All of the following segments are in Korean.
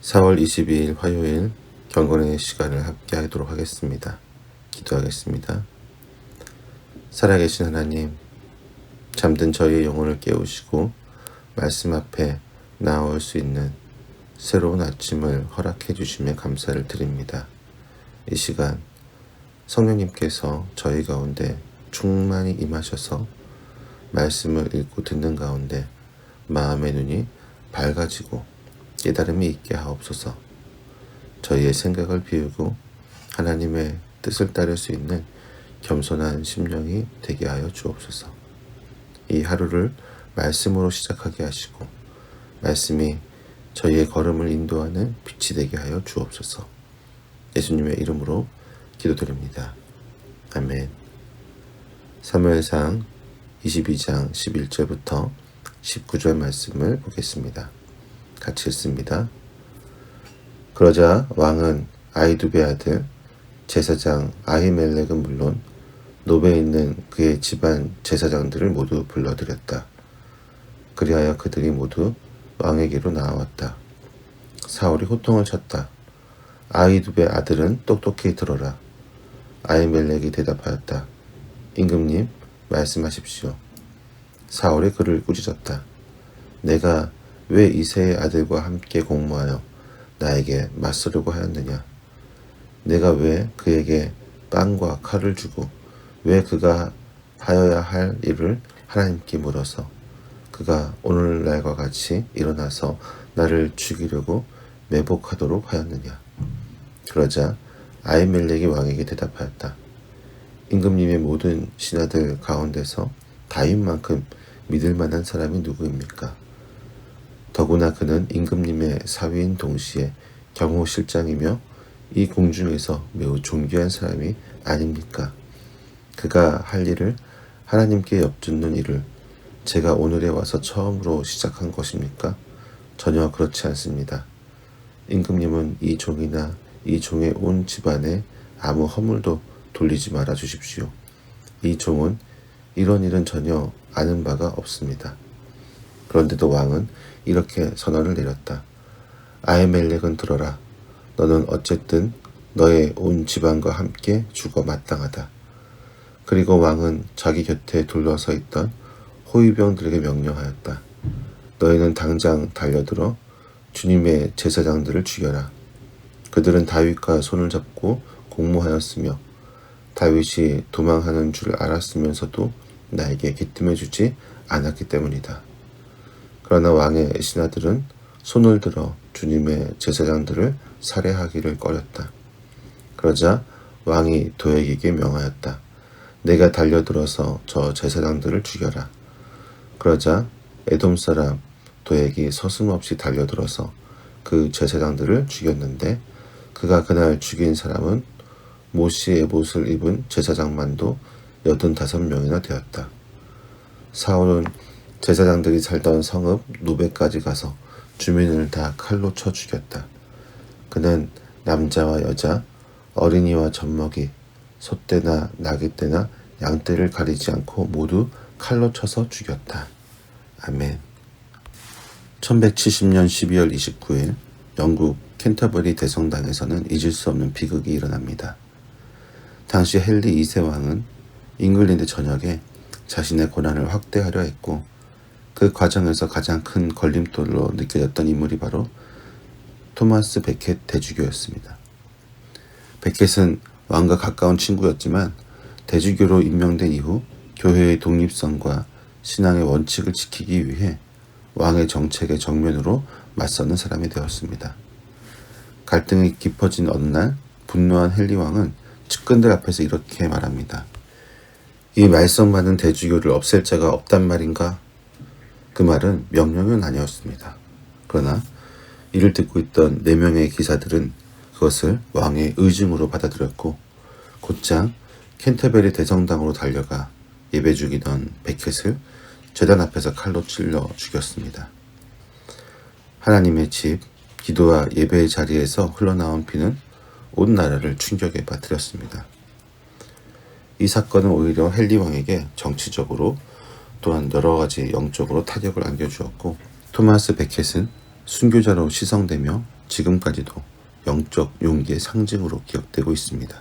4월 22일 화요일 경건의 시간을 함께 하도록 하겠습니다. 기도하겠습니다. 살아계신 하나님, 잠든 저희의 영혼을 깨우시고 말씀 앞에 나아올 수 있는 새로운 아침을 허락해 주시며 감사를 드립니다. 이 시간 성령님께서 저희 가운데 충만히 임하셔서 말씀을 읽고 듣는 가운데 마음의 눈이 밝아지고 깨달음이 있게 하옵소서. 저희의 생각을 비우고 하나님의 뜻을 따를 수 있는 겸손한 심령이 되게 하여 주옵소서. 이 하루를 말씀으로 시작하게 하시고 말씀이 저희의 걸음을 인도하는 빛이 되게 하여 주옵소서. 예수님의 이름으로 기도드립니다. 아멘. 사무엘상 22장 11절부터 19절 말씀을 보겠습니다. 같이 읽습니다. 그러자 왕은 아히두베 아들 제사장 아히멜렉은 물론 노베에 있는 그의 집안 제사장들을 모두 불러들였다. 그리하여 그들이 모두 왕에게로 나아왔다. 사울이 호통을 쳤다. 아히두베 아들은 똑똑히 들어라. 아히멜렉이 대답하였다. 임금님, 말씀하십시오. 사울이 그를 꾸짖었다. 내가 왜 이새의 아들과 함께 공모하여 나에게 맞서려고 하였느냐? 내가 왜 그에게 빵과 칼을 주고 왜 그가 하여야 할 일을 하나님께 물어서 그가 오늘날과 같이 일어나서 나를 죽이려고 매복하도록 하였느냐? 그러자 아히멜렉이 왕에게 대답하였다. 임금님의 모든 신하들 가운데서 다윗만큼 믿을 만한 사람이 누구입니까? 더구나 그는 임금님의 사위인 동시에 경호실장이며 이 궁중에서 매우 존귀한 사람이 아닙니까? 그가 할 일을 하나님께 엽줍는 일을 제가 오늘에 와서 처음으로 시작한 것입니까? 전혀 그렇지 않습니다. 임금님은 이 종이나 이 종의 온 집안에 아무 허물도 돌리지 말아 주십시오. 이 종은 이런 일은 전혀 아는 바가 없습니다. 그런데도 왕은 이렇게 선언을 내렸다. 아히멜렉은 들어라. 너는 어쨌든 너의 온 집안과 함께 죽어 마땅하다. 그리고 왕은 자기 곁에 둘러서 있던 호위병들에게 명령하였다. 너희는 당장 달려들어 주님의 제사장들을 죽여라. 그들은 다윗과 손을 잡고 공모하였으며 다윗이 도망하는 줄 알았으면서도 나에게 기뜸해 주지 않았기 때문이다. 그러나 왕의 신하들은 손을 들어 주님의 제사장들을 살해하기를 꺼렸다. 그러자 왕이 도액에게 명하였다. 내가 달려들어서 저 제사장들을 죽여라. 그러자 에돔 사람 도액이 서슴없이 달려들어서 그 제사장들을 죽였는데 그가 그날 죽인 사람은 모시의 못을 입은 제사장만도 85명이나 되었다. 사울은 제사장들이 살던 성읍 노베까지 가서 주민을 다 칼로 쳐 죽였다. 그는 남자와 여자, 어린이와 젖먹이, 소떼나 나귀떼나 양떼를 가리지 않고 모두 칼로 쳐서 죽였다. 아멘. 1170년 12월 29일 영국 캔터버리 대성당에서는 잊을 수 없는 비극이 일어납니다. 당시 헨리 2세 왕은 잉글랜드 전역에 자신의 권한을 확대하려 했고 그 과정에서 가장 큰 걸림돌로 느껴졌던 인물이 바로 토마스 베켓 대주교였습니다. 베켓은 왕과 가까운 친구였지만 대주교로 임명된 이후 교회의 독립성과 신앙의 원칙을 지키기 위해 왕의 정책에 정면으로 맞서는 사람이 되었습니다. 갈등이 깊어진 어느 날 분노한 헨리 왕은 측근들 앞에서 이렇게 말합니다. 이 말썽 많은 대주교를 없앨 자가 없단 말인가? 그 말은 명령은 아니었습니다. 그러나 이를 듣고 있던 4명의 기사들은 그것을 왕의 의중으로 받아들였고 곧장 캔터베리 대성당으로 달려가 예배 중이던 베켓을 제단 앞에서 칼로 찔러 죽였습니다. 하나님의 집, 기도와 예배의 자리에서 흘러나온 피는 온 나라를 충격에 빠뜨렸습니다. 이 사건은 오히려 헨리 왕에게 정치적으로 또한 여러 가지 영적으로 타격을 안겨주었고 토마스 베켓은 순교자로 시성되며 지금까지도 영적 용기의 상징으로 기억되고 있습니다.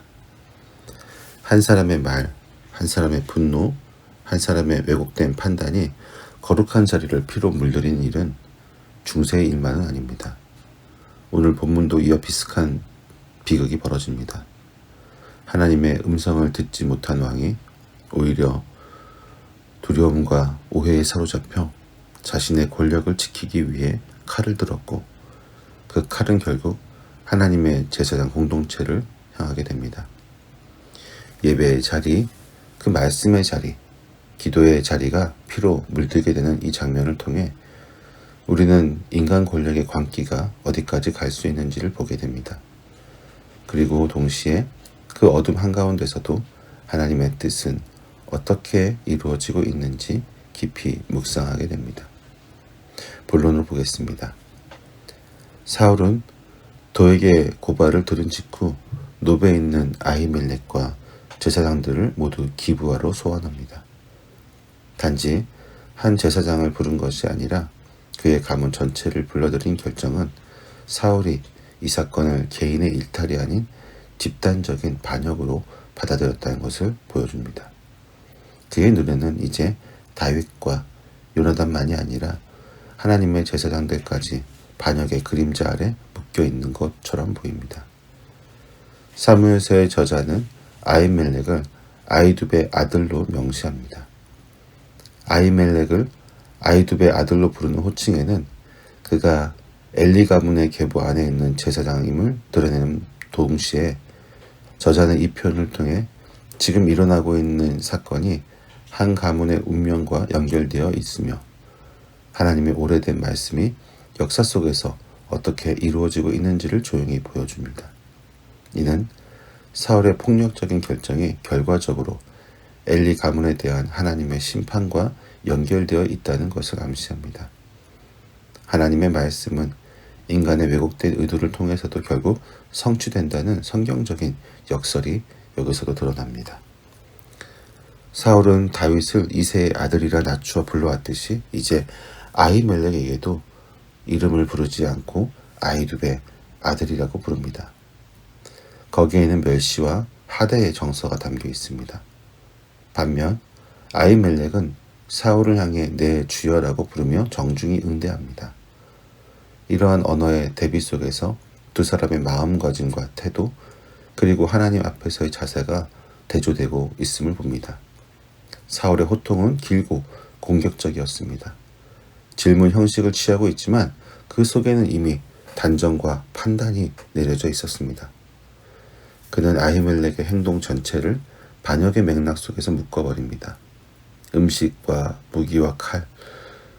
한 사람의 말, 한 사람의 분노, 한 사람의 왜곡된 판단이 거룩한 자리를 피로 물들인 일은 중세의 일만은 아닙니다. 오늘 본문도 이와 비슷한 비극이 벌어집니다. 하나님의 음성을 듣지 못한 왕이 오히려 두려움과 오해에 사로잡혀 자신의 권력을 지키기 위해 칼을 들었고, 그 칼은 결국 하나님의 제사장 공동체를 향하게 됩니다. 예배의 자리, 그 말씀의 자리, 기도의 자리가 피로 물들게 되는 이 장면을 통해 우리는 인간 권력의 광기가 어디까지 갈 수 있는지를 보게 됩니다. 그리고 동시에 그 어둠 한가운데서도 하나님의 뜻은 어떻게 이루어지고 있는지 깊이 묵상하게 됩니다. 본론을 보겠습니다. 사울은 도에게 고발을 들은 직후 노베에 있는 아히멜렉과 제사장들을 모두 기브아로 소환합니다. 단지 한 제사장을 부른 것이 아니라 그의 가문 전체를 불러들인 결정은 사울이 이 사건을 개인의 일탈이 아닌 집단적인 반역으로 받아들였다는 것을 보여줍니다. 그의 눈에는 이제 다윗과 요나단만이 아니라 하나님의 제사장들까지 반역의 그림자 아래 묶여 있는 것처럼 보입니다. 사무엘서의 저자는 아히멜렉을 아히두베의 아들로 명시합니다. 아히멜렉을 아히두베의 아들로 부르는 호칭에는 그가 엘리 가문의 계보 안에 있는 제사장임을 드러내는 동시에 저자는 이 표현을 통해 지금 일어나고 있는 사건이 한 가문의 운명과 연결되어 있으며 하나님의 오래된 말씀이 역사 속에서 어떻게 이루어지고 있는지를 조용히 보여줍니다. 이는 사울의 폭력적인 결정이 결과적으로 엘리 가문에 대한 하나님의 심판과 연결되어 있다는 것을 암시합니다. 하나님의 말씀은 인간의 왜곡된 의도를 통해서도 결국 성취된다는 성경적인 역설이 여기서도 드러납니다. 사울은 다윗을 이새의 아들이라 낮추어 불러왔듯이 이제 아히멜렉에게도 이름을 부르지 않고 아히두베 아들이라고 부릅니다. 거기에는 멸시와 하대의 정서가 담겨 있습니다. 반면 아히멜렉은 사울을 향해 내 주여라고 부르며 정중히 응대합니다. 이러한 언어의 대비 속에서 두 사람의 마음가짐과 태도, 그리고 하나님 앞에서의 자세가 대조되고 있음을 봅니다. 사울의 호통은 길고 공격적이었습니다. 질문 형식을 취하고 있지만 그 속에는 이미 단정과 판단이 내려져 있었습니다. 그는 아히멜렉의 행동 전체를 반역의 맥락 속에서 묶어버립니다. 음식과 무기와 칼,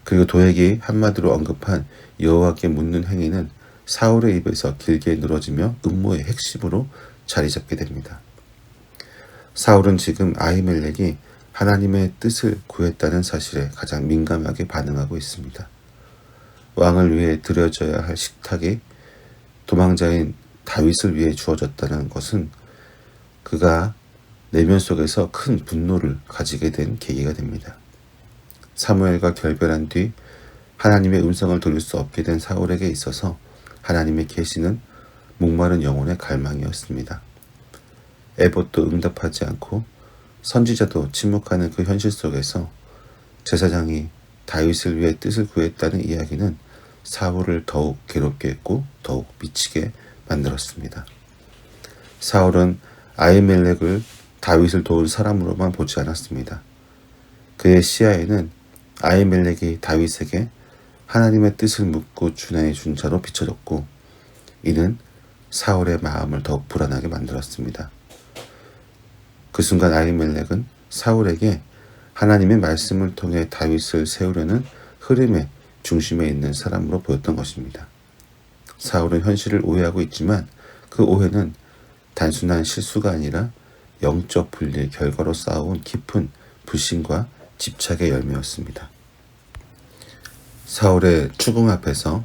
그리고 도액이 한마디로 언급한 여호와께 묻는 행위는 사울의 입에서 길게 늘어지며 음모의 핵심으로 자리 잡게 됩니다. 사울은 지금 아히멜렉이 하나님의 뜻을 구했다는 사실에 가장 민감하게 반응하고 있습니다. 왕을 위해 드려져야 할 식탁이 도망자인 다윗을 위해 주어졌다는 것은 그가 내면 속에서 큰 분노를 가지게 된 계기가 됩니다. 사무엘과 결별한 뒤 하나님의 음성을 들을 수 없게 된 사울에게 있어서 하나님의 계시는 목마른 영혼의 갈망이었습니다. 에봇도 응답하지 않고 선지자도 침묵하는 그 현실 속에서 제사장이 다윗을 위해 뜻을 구했다는 이야기는 사울을 더욱 괴롭게 했고 더욱 미치게 만들었습니다. 사울은 아히멜렉을 다윗을 도운 사람으로만 보지 않았습니다. 그의 시야에는 아히멜렉이 다윗에게 하나님의 뜻을 묻고 준하해 준 자로 비춰졌고, 이는 사울의 마음을 더욱 불안하게 만들었습니다. 그 순간 아히멜렉은 사울에게 하나님의 말씀을 통해 다윗을 세우려는 흐름의 중심에 있는 사람으로 보였던 것입니다. 사울은 현실을 오해하고 있지만 그 오해는 단순한 실수가 아니라 영적 분리의 결과로 쌓아온 깊은 불신과 집착의 열매였습니다. 사울의 추궁 앞에서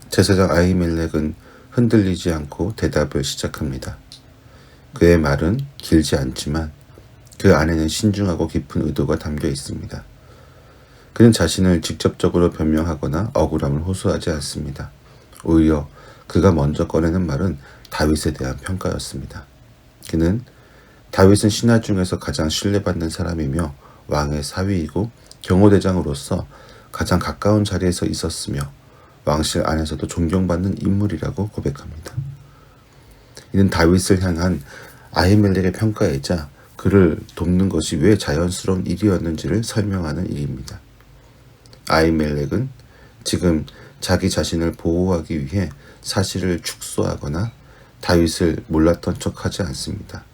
제사장 아히멜렉은 흔들리지 않고 대답을 시작합니다. 그의 말은 길지 않지만 그 안에는 신중하고 깊은 의도가 담겨 있습니다. 그는 자신을 직접적으로 변명하거나 억울함을 호소하지 않습니다. 오히려 그가 먼저 꺼내는 말은 다윗에 대한 평가였습니다. 그는 다윗은 신하 중에서 가장 신뢰받는 사람이며 왕의 사위이고 경호대장으로서 가장 가까운 자리에서 있었으며 왕실 안에서도 존경받는 인물이라고 고백합니다. 이는 다윗을 향한 아히멜렉의 평가이자 그를 돕는 것이 왜 자연스러운 일이었는지를 설명하는 일입니다. 아히멜렉은 지금 자기 자신을 보호하기 위해 사실을 축소하거나 다윗을 몰랐던 척하지 않습니다.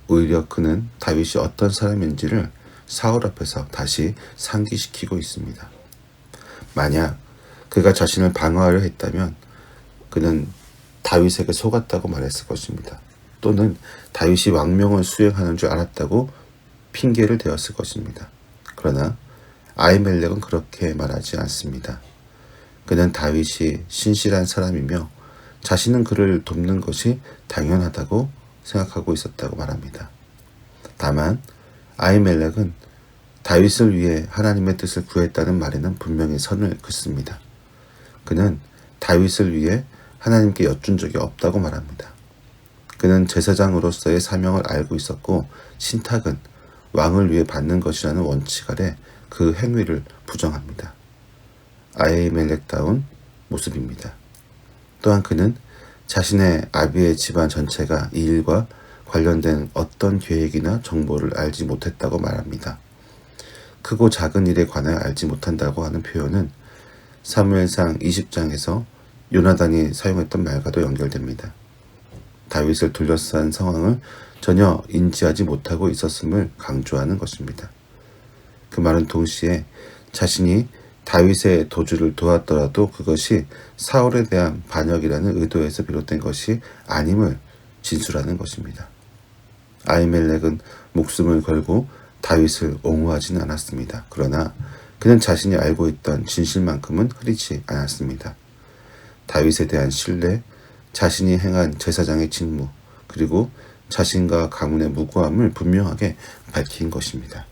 오히려 그는 다윗이 어떤 사람인지를 사울 앞에서 다시 상기시키고 있습니다. 만약 그가 자신을 방어하려 했다면 그는 다윗에게 속았다고 말했을 것입니다. 또는 다윗이 왕명을 수행하는 줄 알았다고 핑계를 대었을 것입니다. 그러나 아히멜렉은 그렇게 말하지 않습니다. 그는 다윗이 신실한 사람이며 자신은 그를 돕는 것이 당연하다고 생각하고 있었다고 말합니다. 다만 아히멜렉은 다윗을 위해 하나님의 뜻을 구했다는 말에는 분명히 선을 긋습니다. 그는 다윗을 위해 하나님께 여쭌 적이 없다고 말합니다. 그는 제사장으로서의 사명을 알고 있었고 신탁은 왕을 위해 받는 것이라는 원칙 아래 그 행위를 부정합니다. 아히멜렉다운 모습입니다. 또한 그는 자신의 아비의 집안 전체가 이 일과 관련된 어떤 계획이나 정보를 알지 못했다고 말합니다. 크고 작은 일에 관하여 알지 못한다고 하는 표현은 사무엘상 20장에서 요나단이 사용했던 말과도 연결됩니다. 다윗을 둘러싼 상황을 전혀 인지하지 못하고 있었음을 강조하는 것입니다. 그 말은 동시에 자신이 다윗의 도주를 도왔더라도 그것이 사울에 대한 반역이라는 의도에서 비롯된 것이 아님을 진술하는 것입니다. 아히멜렉은 목숨을 걸고 다윗을 옹호하지는 않았습니다. 그러나 그는 자신이 알고 있던 진실만큼은 흐리지 않았습니다. 다윗에 대한 신뢰, 자신이 행한 제사장의 직무, 그리고 자신과 가문의 무고함을 분명하게 밝힌 것입니다.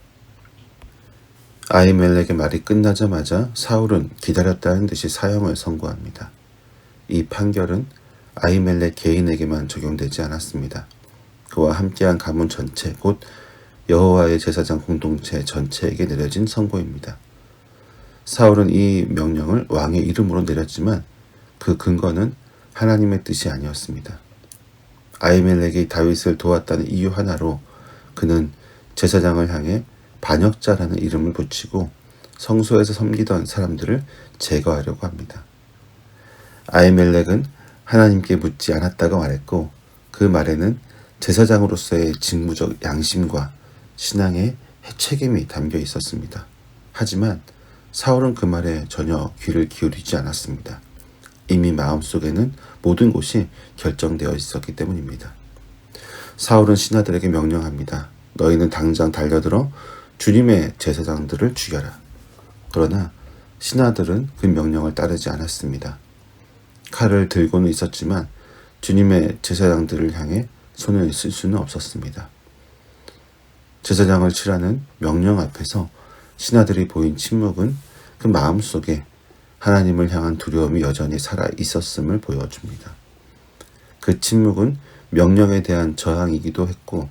아히멜렉의 말이 끝나자마자 사울은 기다렸다는 듯이 사형을 선고합니다. 이 판결은 아히멜렉 개인에게만 적용되지 않았습니다. 그와 함께한 가문 전체, 곧 여호와의 제사장 공동체 전체에게 내려진 선고입니다. 사울은 이 명령을 왕의 이름으로 내렸지만 그 근거는 하나님의 뜻이 아니었습니다. 아히멜렉이 다윗을 도왔다는 이유 하나로 그는 제사장을 향해 반역자라는 이름을 붙이고 성소에서 섬기던 사람들을 제거하려고 합니다. 아히멜렉은 하나님께 묻지 않았다고 말했고 그 말에는 제사장으로서의 직무적 양심과 신앙의 책임이 담겨 있었습니다. 하지만 사울은 그 말에 전혀 귀를 기울이지 않았습니다. 이미 마음속에는 모든 것이 결정되어 있었기 때문입니다. 사울은 신하들에게 명령합니다. 너희는 당장 달려들어 주님의 제사장들을 죽여라. 그러나 신하들은 그 명령을 따르지 않았습니다. 칼을 들고는 있었지만 주님의 제사장들을 향해 손을 쓸 수는 없었습니다. 제사장을 치라는 명령 앞에서 신하들이 보인 침묵은 그 마음속에 하나님을 향한 두려움이 여전히 살아 있었음을 보여줍니다. 그 침묵은 명령에 대한 저항이기도 했고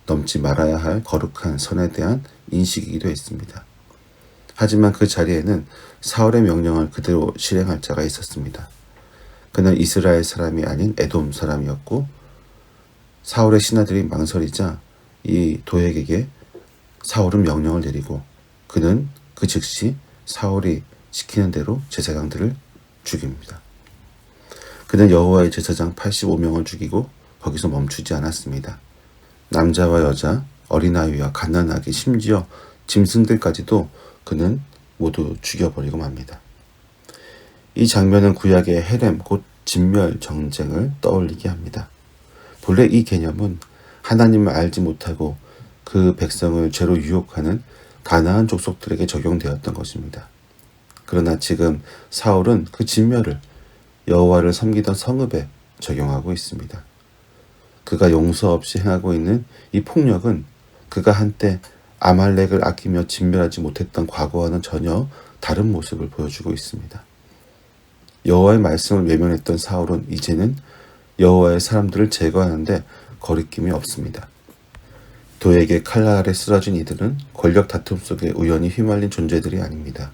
넘지 말아야 할 거룩한 선에 대한 인식이기도 했습니다. 하지만 그 자리에는 사울의 명령을 그대로 실행할 자가 있었습니다. 그는 이스라엘 사람이 아닌 에돔 사람이었고 사울의 신하들이 망설이자 이 도액에게 사울은 명령을 내리고 그는 그 즉시 사울이 시키는 대로 제사장들을 죽입니다. 그는 여호와의 제사장 85명을 죽이고 거기서 멈추지 않았습니다. 남자와 여자, 어린아이와 갓난아기, 심지어 짐승들까지도 그는 모두 죽여버리고 맙니다. 이 장면은 구약의 헤렘 곧 진멸 정쟁을 떠올리게 합니다. 본래 이 개념은 하나님을 알지 못하고 그 백성을 죄로 유혹하는 가나안 족속들에게 적용되었던 것입니다. 그러나 지금 사울은 그 진멸을 여호와를 섬기던 성읍에 적용하고 있습니다. 그가 용서 없이 행하고 있는 이 폭력은 그가 한때 아말렉을 아끼며 진멸하지 못했던 과거와는 전혀 다른 모습을 보여주고 있습니다. 여호와의 말씀을 외면했던 사울은 이제는 여호와의 사람들을 제거하는데 거리낌이 없습니다. 도에게 칼 아래 쓰러진 이들은 권력 다툼 속에 우연히 휘말린 존재들이 아닙니다.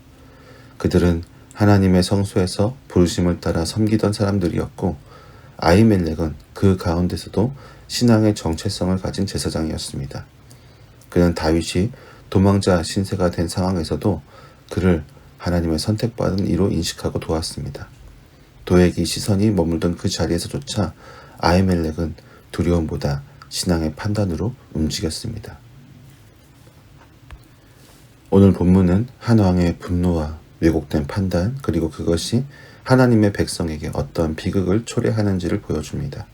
그들은 하나님의 성소에서 부르심을 따라 섬기던 사람들이었고 아히멜렉은 그 가운데서도 신앙의 정체성을 가진 제사장이었습니다. 그는 다윗이 도망자 신세가 된 상황에서도 그를 하나님의 선택받은 이로 인식하고 도왔습니다. 도액이 시선이 머물던 그 자리에서조차 아히멜렉은 두려움보다 신앙의 판단으로 움직였습니다. 오늘 본문은 한 왕의 분노와 왜곡된 판단, 그리고 그것이 하나님의 백성에게 어떤 비극을 초래하는지를 보여줍니다.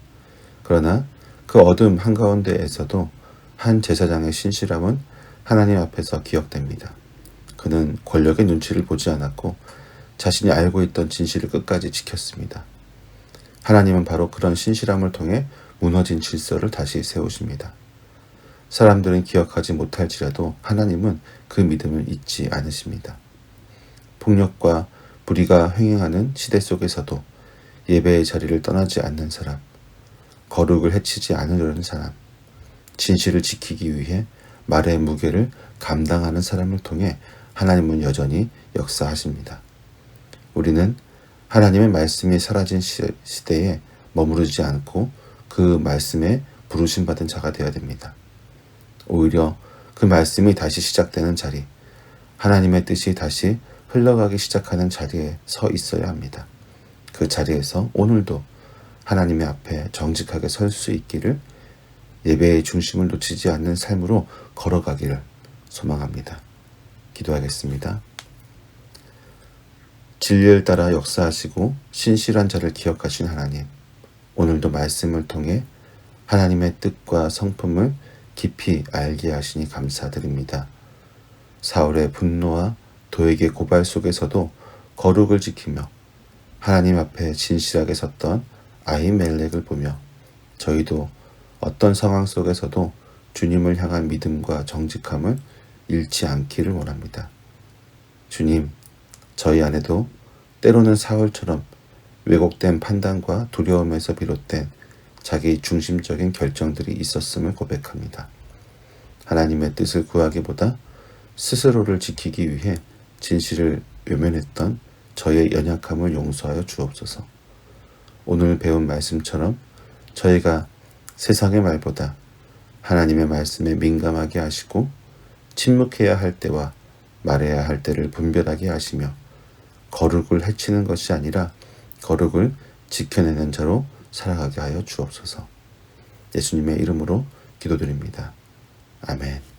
그러나 그 어둠 한가운데에서도 한 제사장의 신실함은 하나님 앞에서 기억됩니다. 그는 권력의 눈치를 보지 않았고 자신이 알고 있던 진실을 끝까지 지켰습니다. 하나님은 바로 그런 신실함을 통해 무너진 질서를 다시 세우십니다. 사람들은 기억하지 못할지라도 하나님은 그 믿음을 잊지 않으십니다. 폭력과 불의가 횡행하는 시대 속에서도 예배의 자리를 떠나지 않는 사람, 거룩을 해치지 않으려는 사람, 진실을 지키기 위해 말의 무게를 감당하는 사람을 통해 하나님은 여전히 역사하십니다. 우리는 하나님의 말씀이 사라진 시대에 머무르지 않고 그 말씀에 부르심받은 자가 되어야 됩니다. 오히려 그 말씀이 다시 시작되는 자리, 하나님의 뜻이 다시 흘러가기 시작하는 자리에 서 있어야 합니다. 그 자리에서 오늘도 하나님의 앞에 정직하게 설 수 있기를, 예배의 중심을 놓치지 않는 삶으로 걸어가기를 소망합니다. 기도하겠습니다. 진리를 따라 역사하시고 신실한 자를 기억하신 하나님, 오늘도 말씀을 통해 하나님의 뜻과 성품을 깊이 알게 하시니 감사드립니다. 사울의 분노와 도액의 고발 속에서도 거룩을 지키며 하나님 앞에 진실하게 섰던 아히멜렉을 보며 저희도 어떤 상황 속에서도 주님을 향한 믿음과 정직함을 잃지 않기를 원합니다. 주님, 저희 안에도 때로는 사울처럼 왜곡된 판단과 두려움에서 비롯된 자기 중심적인 결정들이 있었음을 고백합니다. 하나님의 뜻을 구하기보다 스스로를 지키기 위해 진실을 외면했던 저의 연약함을 용서하여 주옵소서. 오늘 배운 말씀처럼 저희가 세상의 말보다 하나님의 말씀에 민감하게 하시고 침묵해야 할 때와 말해야 할 때를 분별하게 하시며 거룩을 해치는 것이 아니라 거룩을 지켜내는 자로 살아가게 하여 주옵소서. 예수님의 이름으로 기도드립니다. 아멘.